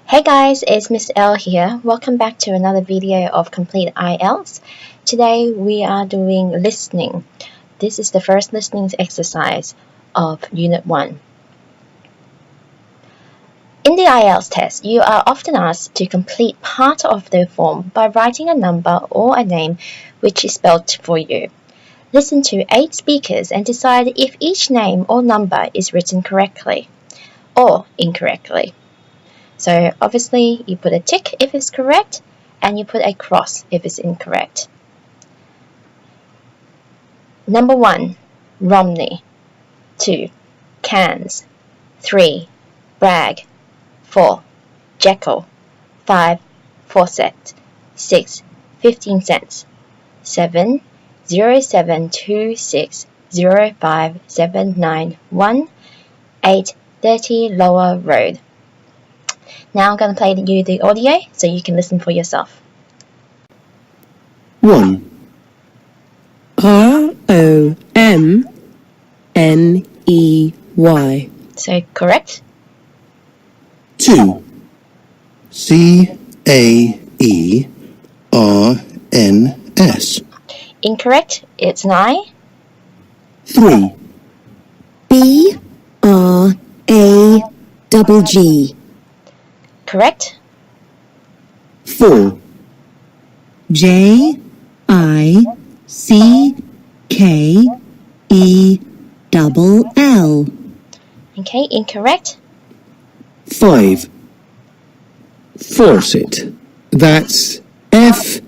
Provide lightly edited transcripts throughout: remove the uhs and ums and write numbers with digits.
Hey guys, it's Miss L here. Welcome back to another video of Complete IELTS. Today we are doing listening. This is the first listening exercise of Unit 1. In the IELTS test, you are often asked to complete part of the form by writing a number or a name which is spelled for you. Listen to 8 speakers and decide if each name or number is written correctly or incorrectly. So obviously you put a tick if it's correct and you put a cross if it's incorrect. Number 1, Romney. 2, Cans. 3, Bragg. 4, Jekyll. 5, Fawcett. 6, 15 cents. 7, 0726 05791. 8, 30 Lower Road. Now I'm going to play you the audio so you can listen for yourself. 1. ROMNEY. So correct? 2. CAERNS. Incorrect. It's an I. 3. BRAGG. Correct. 4. JICKELL. Okay, incorrect. 5. Fawcett. That's FAWCETT.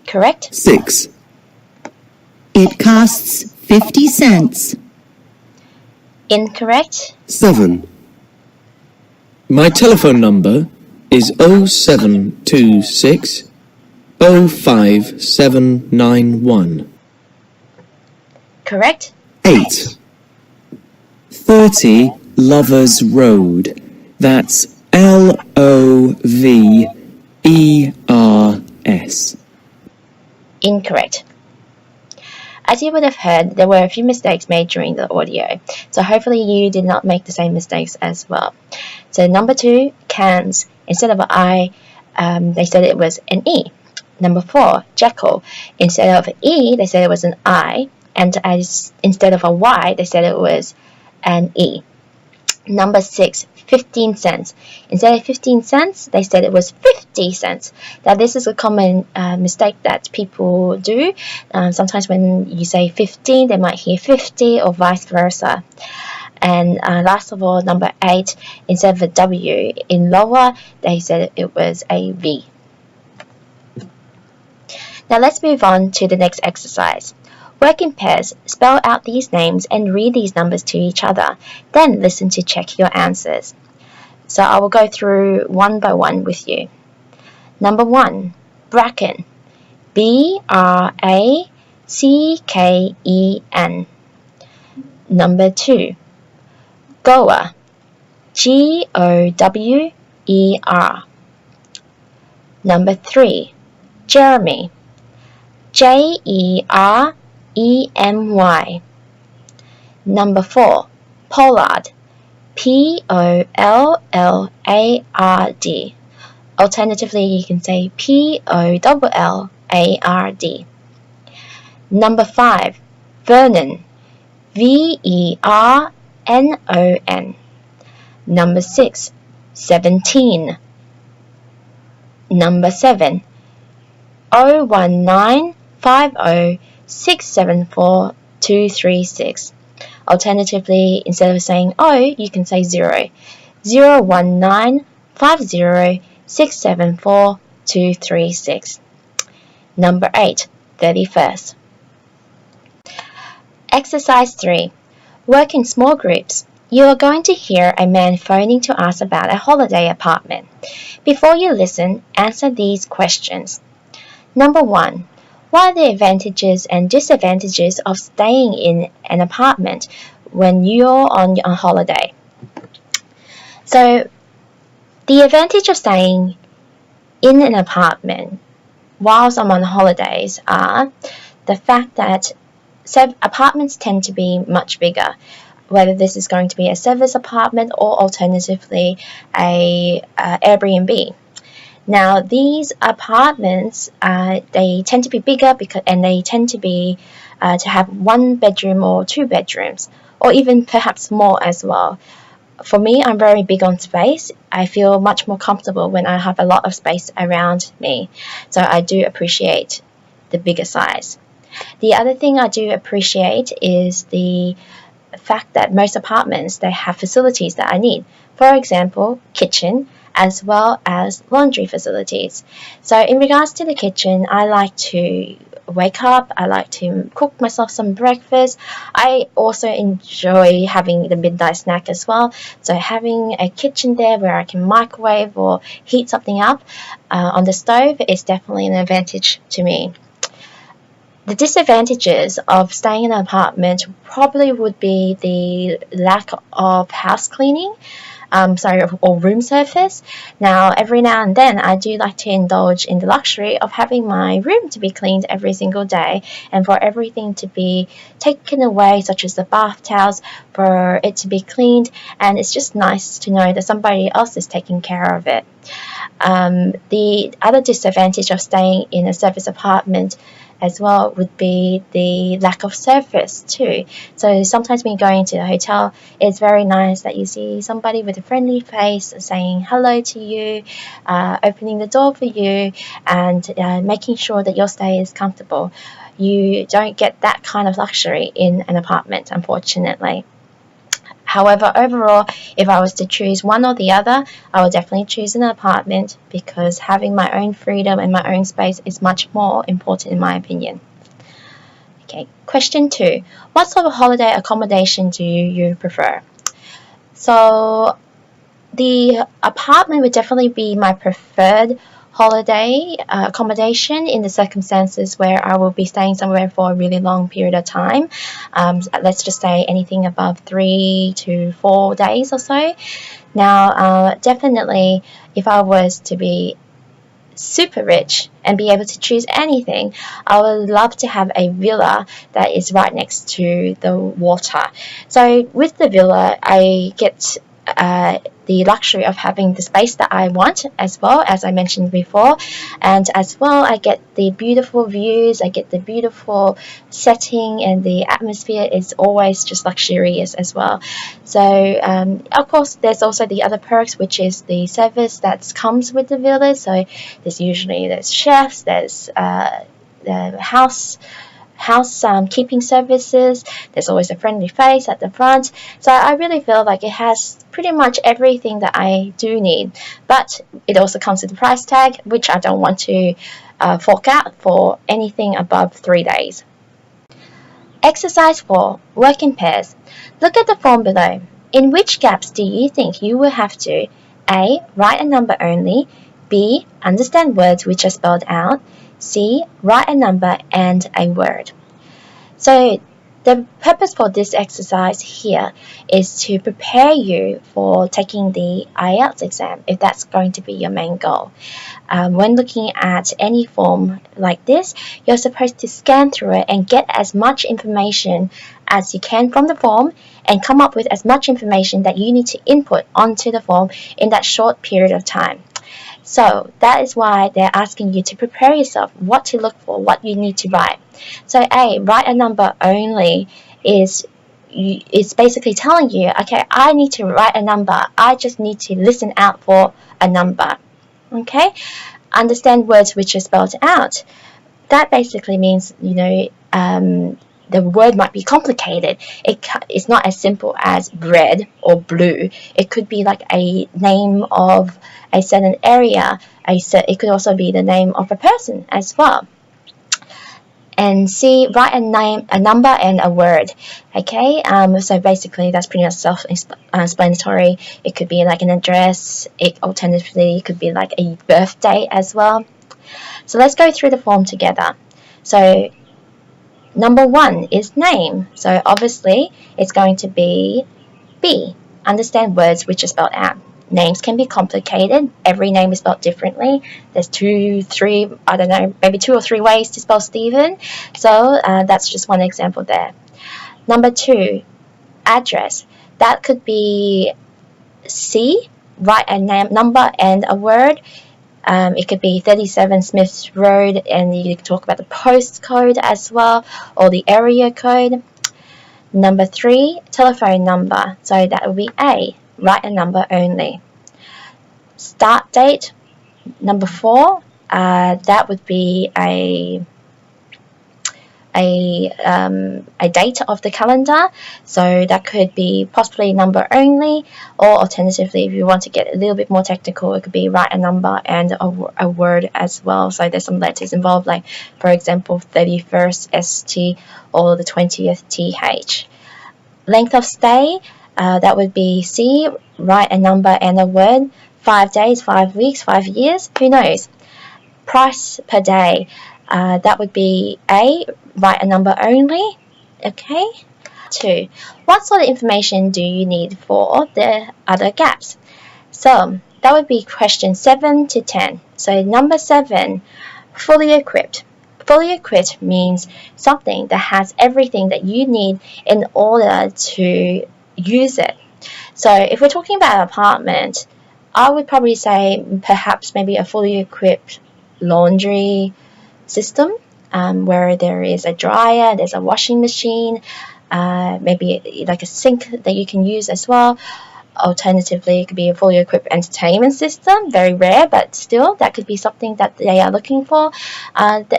Correct. 6. It costs 50 cents. Incorrect. 7. My telephone number is 0726 05791. Correct. 8. 30 Lovers Road. That's LOVERS. Incorrect. As you would have heard, there were a few mistakes made during the audio, so hopefully you did not make the same mistakes as well. So number 2, Cans. Instead of an I, they said it was an E. Number 4, Jekyll. Instead of an E, they said it was an I, and instead of a Y, they said it was an E. Number 6, 15 cents. Instead of 15 cents, they said it was 50 cents. Now, this is a common mistake that people do. Sometimes when you say 15, they might hear 50 or vice versa. And last of all, number 8, instead of a W in lower, they said it was a V. Now, let's move on to the next exercise. Work in pairs, spell out these names and read these numbers to each other. Then listen to check your answers. So I will go through one by one with you. Number 1, Bracken. BRACKEN. Number 2, Gower. GOWER. Number 3, Jeremy. JEREMY. Number 4, Pollard. POLLARD. Alternatively, you can say POLLARD. Number 5, Vernon. VERNON. Number 6, 17. Number 7, 01950674236. Alternatively, instead of saying O, you can say 0. 01950674236. Number 8, 31st. Exercise 3. Work in small groups. You are going to hear a man phoning to ask about a holiday apartment. Before you listen, answer these questions. Number 1. What are the advantages and disadvantages of staying in an apartment when you're on a holiday? So, the advantage of staying in an apartment whilst I'm on holidays are the fact that apartments tend to be much bigger, whether this is going to be a service apartment or alternatively a Airbnb. Now, these apartments, they tend to be bigger and they tend to be to have 1 bedroom or 2 bedrooms, or even perhaps more as well. For me, I'm very big on space. I feel much more comfortable when I have a lot of space around me. So I do appreciate the bigger size. The other thing I do appreciate is the fact that most apartments, they have facilities that I need. For example, kitchen, as well as laundry facilities. So in regards to the kitchen, I like to wake up, I like to cook myself some breakfast. I also enjoy having the midnight snack as well. So having a kitchen there where I can microwave or heat something up on the stove is definitely an advantage to me. The disadvantages of staying in an apartment probably would be the lack of house cleaning, or room service. Now, every now and then, I do like to indulge in the luxury of having my room to be cleaned every single day, and for everything to be taken away, such as the bath towels, for it to be cleaned, and it's just nice to know that somebody else is taking care of it. The other disadvantage of staying in a service apartment as well would be the lack of service too. So sometimes when you go into a hotel, it's very nice that you see somebody with a friendly face saying hello to you, opening the door for you, and making sure that your stay is comfortable. You don't get that kind of luxury in an apartment, unfortunately. However, overall, if I was to choose one or the other, I would definitely choose an apartment, because having my own freedom and my own space is much more important in my opinion. Okay, question 2. What sort of holiday accommodation do you prefer? So the apartment would definitely be my preferred holiday accommodation in the circumstances where I will be staying somewhere for a really long period of time. Let's just say anything above 3 to 4 days or so. Now, definitely, if I was to be super rich and be able to choose anything, I would love to have a villa that is right next to the water. So with the villa, I get the luxury of having the space that I want, as well as I mentioned before, and as well I get the beautiful views, I get the beautiful setting, and the atmosphere is always just luxurious as well. So of course there's also the other perks, which is the service that comes with the villa. So there's chefs, there's the house keeping services, there's always a friendly face at the front. So I really feel like it has pretty much everything that I do need, but it also comes with a price tag, which I don't want to fork out for anything above 3 days. Exercise 4. Work in pairs. Look at the form below. In which gaps do you think you will have to A. Write a number only, B. Understand words which are spelled out, C. Write a number and a word. So the purpose for this exercise here is to prepare you for taking the IELTS exam, if that's going to be your main goal. When looking at any form like this, you're supposed to scan through it and get as much information as you can from the form, and come up with as much information that you need to input onto the form in that short period of time. So that is why they're asking you to prepare yourself, what to look for, what you need to write. So A, write a number only is basically telling you, okay, I need to write a number. I just need to listen out for a number. Okay? Understand words which are spelled out. That basically means, the word might be complicated. It's not as simple as red or blue. It could be like a name of a certain area. It could also be the name of a person as well. And C, write a number and a word. Okay, so basically that's pretty much self-explanatory. It could be like an address. Alternatively, it could be like a birthday as well. So let's go through the form together. So number 1 is name. So obviously it's going to be B. Understand words which are spelled out. Names can be complicated. Every name is spelled differently. There's 2, 3, I don't know, maybe 2 or 3 ways to spell Stephen. So that's just one example there. Number 2, address. That could be C, write a number and a word. It could be 37 Smiths Road, and you can talk about the postcode as well, or the area code. Number 3, telephone number. So that would be A, write a number only. Start date. Number 4, that would be a date of the calendar, so that could be possibly number only, or alternatively, if you want to get a little bit more technical, it could be write a number and a word as well. So there's some letters involved, like for example 31st ST or the 20th TH. Length of stay, that would be C, write a number and a word. 5 days, 5 weeks, 5 years, who knows. Price per day, that would be A, write a number only. Okay. 2, what sort of information do you need for the other gaps? So that would be question 7 to 10. So number 7, fully equipped. Fully equipped means something that has everything that you need in order to use it. So if we're talking about an apartment, I would probably say perhaps maybe a fully equipped laundry system, where there is a dryer, there's a washing machine, maybe like a sink that you can use as well. Alternatively, it could be a fully equipped entertainment system, very rare, but still that could be something that they are looking for.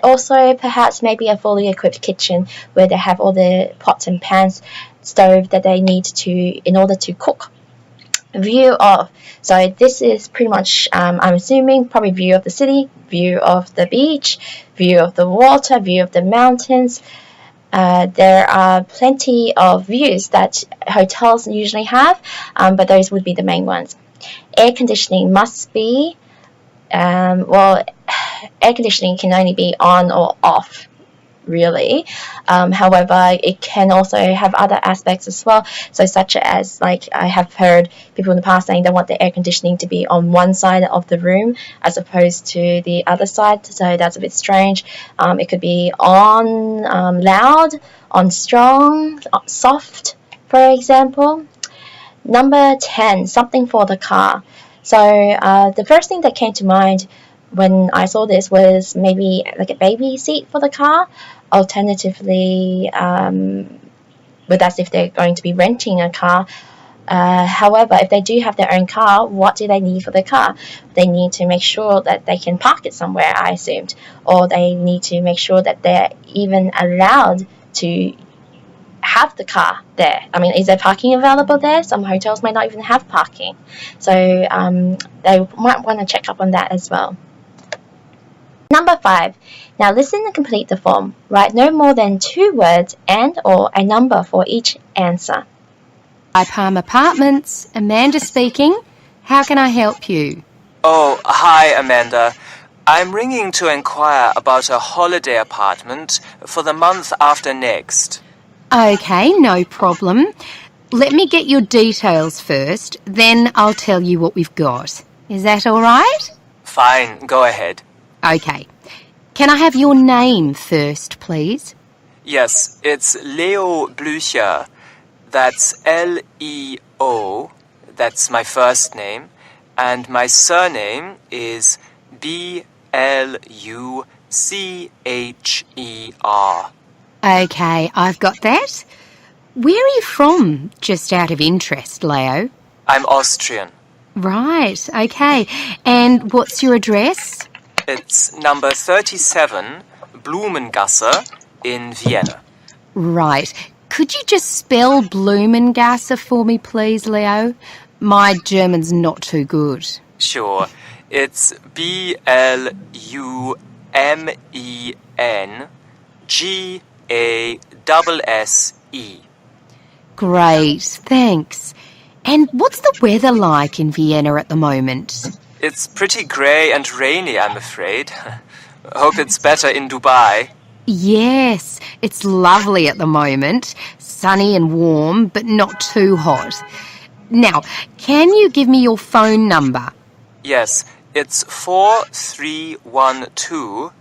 Also perhaps maybe a fully equipped kitchen where they have all the pots and pans, stove that they need to in order to cook. View of, so this is pretty much, I'm assuming, probably view of the city, view of the beach, view of the water, view of the mountains. There are plenty of views that hotels usually have, but those would be the main ones. Air conditioning must be, air conditioning can only be on or off, really. However, it can also have other aspects as well, so such as, like, I have heard people in the past saying they want the air conditioning to be on one side of the room as opposed to the other side, so that's a bit strange. It could be on loud, on strong, soft, for example. Number 10, something for the car. So the first thing that came to mind when I saw this was maybe like a baby seat for the car. Alternatively, but that's if they're going to be renting a car. However, if they do have their own car, what do they need for the car? They need to make sure that they can park it somewhere, I assumed. Or they need to make sure that they're even allowed to have the car there. I mean, is there parking available there? Some hotels might not even have parking. So they might want to check up on that as well. Number 5. Now listen and complete the form. Write no more than 2 words and or a number for each answer. Hi, Palm Apartments. Amanda speaking. How can I help you? Oh, hi, Amanda. I'm ringing to inquire about a holiday apartment for the month after next. Okay, no problem. Let me get your details first, then I'll tell you what we've got. Is that all right? Fine, go ahead. Okay. Can I have your name first, please? Yes, it's Leo Blücher. That's L-E-O. That's my first name. And my surname is B-L-U-C-H-E-R. Okay, I've got that. Where are you from, just out of interest, Leo? I'm Austrian. Right, okay. And what's your address? It's number 37, Blumengasse in Vienna. Right. Could you just spell Blumengasse for me, please, Leo? My German's not too good. Sure. It's B-L-U-M-E-N-G-A-S-S-E. Great, thanks. And what's the weather like in Vienna at the moment? It's pretty grey and rainy, I'm afraid. Hope it's better in Dubai. Yes, it's lovely at the moment. Sunny and warm, but not too hot. Now, can you give me your phone number? Yes, it's 4312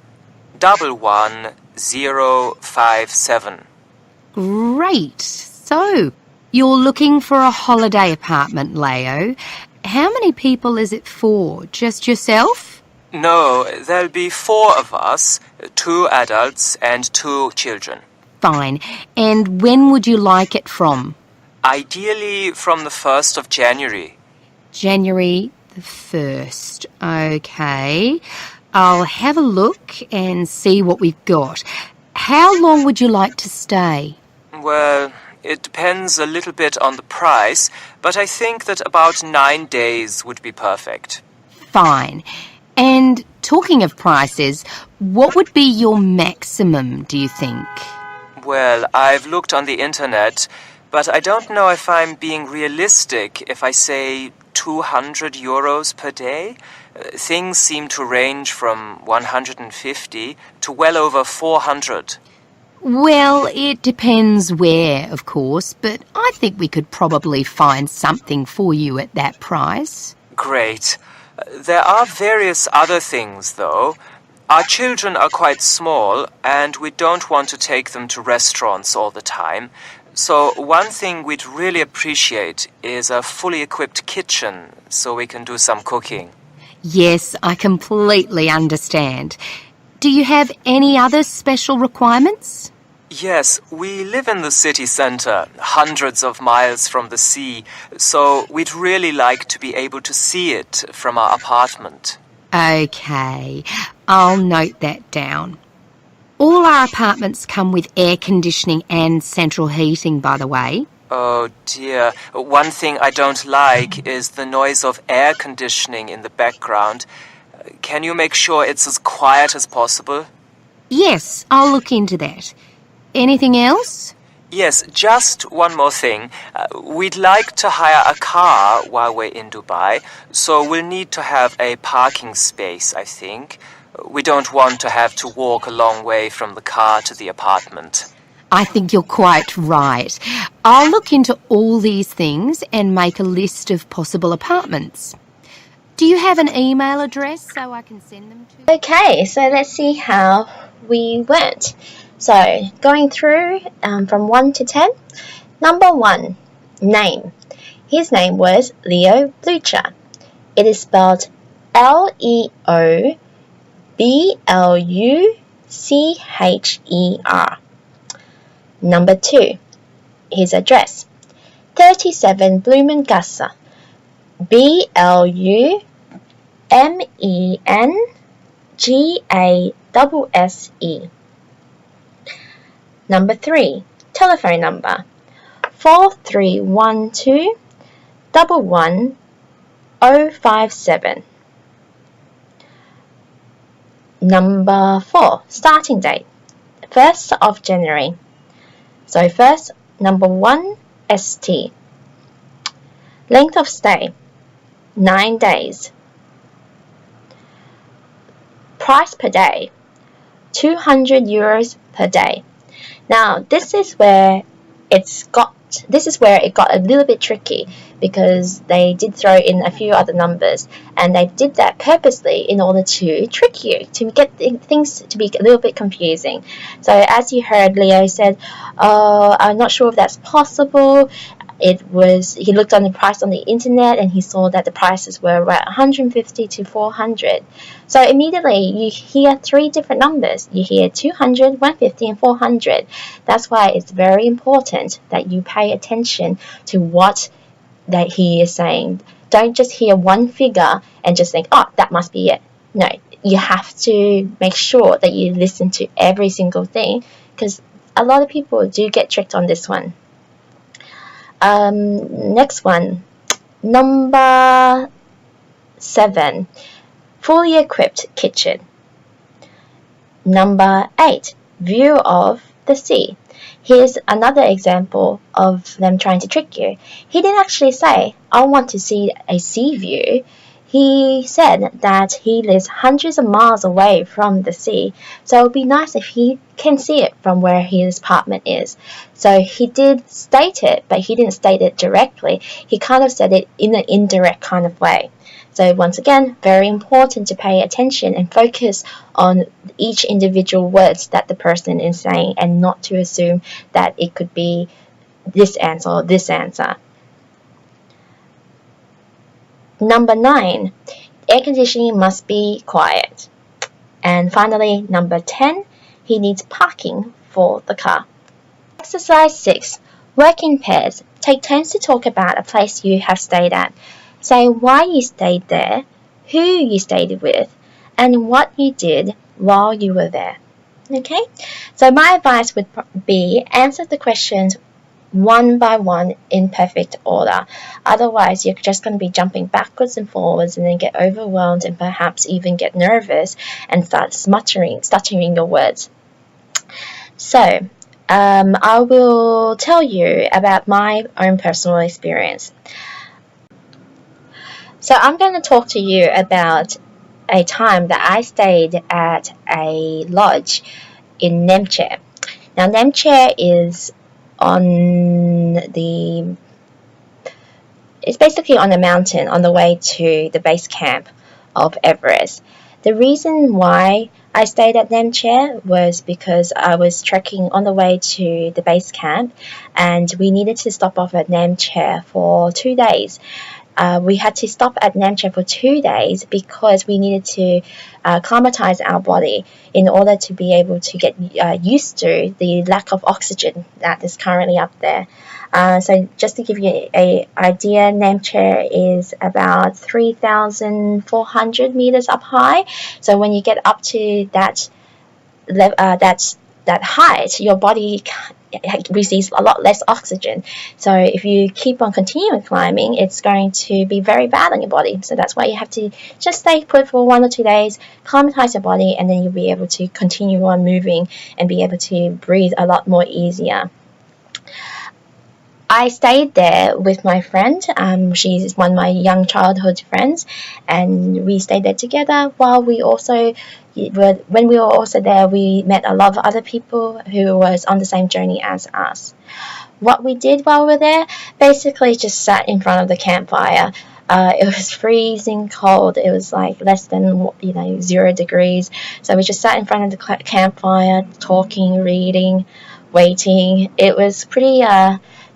11057. Great. So, you're looking for a holiday apartment, Leo. How many people is it for? Just yourself? No, there'll be 4 of us, 2 adults and 2 children. Fine. And when would you like it from? Ideally from the 1st of January. January the 1st. Okay. I'll have a look and see what we've got. How long would you like to stay? Well, it depends a little bit on the price, but I think that about 9 days would be perfect. Fine. And talking of prices, what would be your maximum, do you think? Well, I've looked on the internet, but I don't know if I'm being realistic if I say 200 euros per day. Things seem to range from 150 to well over 400. Well, it depends where, of course, but I think we could probably find something for you at that price. Great. There are various other things, though. Our children are quite small, and we don't want to take them to restaurants all the time. So one thing we'd really appreciate is a fully equipped kitchen so we can do some cooking. Yes, I completely understand. Do you have any other special requirements? Yes, we live in the city centre, hundreds of miles from the sea, so we'd really like to be able to see it from our apartment. Okay, I'll note that down. All our apartments come with air conditioning and central heating, by the way. Oh dear, one thing I don't like is the noise of air conditioning in the background. Can you make sure it's as quiet as possible? Yes, I'll look into that. Anything else? Yes, just one more thing. We'd like to hire a car while we're in Dubai, so we'll need to have a parking space, I think. We don't want to have to walk a long way from the car to the apartment. I think you're quite right. I'll look into all these things and make a list of possible apartments. Do you have an email address so I can send them to? Okay, so let's see how we went. So, going through from 1 to 10. Number 1, name. His name was Leo Blucher. It is spelled Leoblucher. Number 2, his address. 37 Blumengasse. Blumengasse. Number 3, telephone number. 4312 11057. Number 4, starting date. 1st of January. So first, number 1, ST. Length of stay, 9 days. Price per day, 200 euros per day. Now, this is where it got a little bit tricky because they did throw in a few other numbers, and they did that purposely in order to trick you, to get things to be a little bit confusing. So as you heard, Leo said, "Oh, I'm not sure if that's possible." He looked on the price on the internet and he saw that the prices were around 150 to 400. So immediately you hear 3 different numbers. You hear 200, 150 and 400. That's why it's very important that you pay attention to what that he is saying. Don't just hear one figure and just think, oh, that must be it. No, you have to make sure that you listen to every single thing, because a lot of people do get tricked on this one. Next one, number 7, fully equipped kitchen. Number 8, view of the sea. Here's another example of them trying to trick you. He didn't actually say, I want to see a sea view. He said that he lives hundreds of miles away from the sea, so it would be nice if he can see it from where his apartment is. So he did state it, but he didn't state it directly. He kind of said it in an indirect kind of way. So once again, very important to pay attention and focus on each individual words that the person is saying, and not to assume that it could be this answer or this answer. Number 9, air conditioning must be quiet. And finally, number 10, he needs parking for the car. Exercise 6, work in pairs. Take turns to talk about a place you have stayed at. Say why you stayed there, who you stayed with, and what you did while you were there. Okay? So my advice would be answer the questions one by one in perfect order. Otherwise, you're just going to be jumping backwards and forwards and then get overwhelmed and perhaps even get nervous and start stuttering your words. So, I will tell you about my own personal experience. So I'm going to talk to you about a time that I stayed at a lodge in Namche. Now, Namche is it's basically on a mountain on the way to the base camp of Everest. The reason why I stayed at Namche was because I was trekking on the way to the base camp, and we needed to stop off at Namche for 2 days. We had to stop at Namche for 2 days because we needed to acclimatize our body in order to be able to get used to the lack of oxygen that is currently up there. So just to give you an idea, Namche is about 3,400 meters up high. So when you get up to that height, your body receives a lot less oxygen. So if you keep on continuing climbing, it's going to be very bad on your body. So that's why you have to just stay put for 1 or 2 days, acclimatize your body, and then you'll be able to continue on moving and be able to breathe a lot more easier. I stayed there with my friend. She's one of my young childhood friends, and we stayed there together. When we were also there, we met a lot of other people who was on the same journey as us. What we did while we were there, basically just sat in front of the campfire. It was freezing cold. It was like less than 0 degrees. So we just sat in front of the campfire, talking, reading, waiting. It was pretty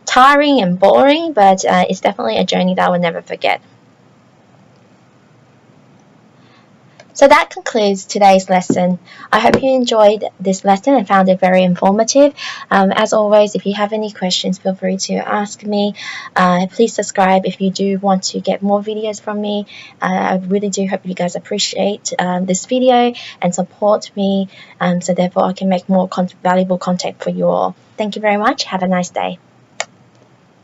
tiring and boring, but it's definitely a journey that I will never forget. So that concludes today's lesson. I hope you enjoyed this lesson and found it very informative. As always, if you have any questions, feel free to ask me. Please subscribe if you do want to get more videos from me. I really do hope you guys appreciate this video and support me, so therefore I can make more valuable content for you all. Thank you very much. Have a nice day.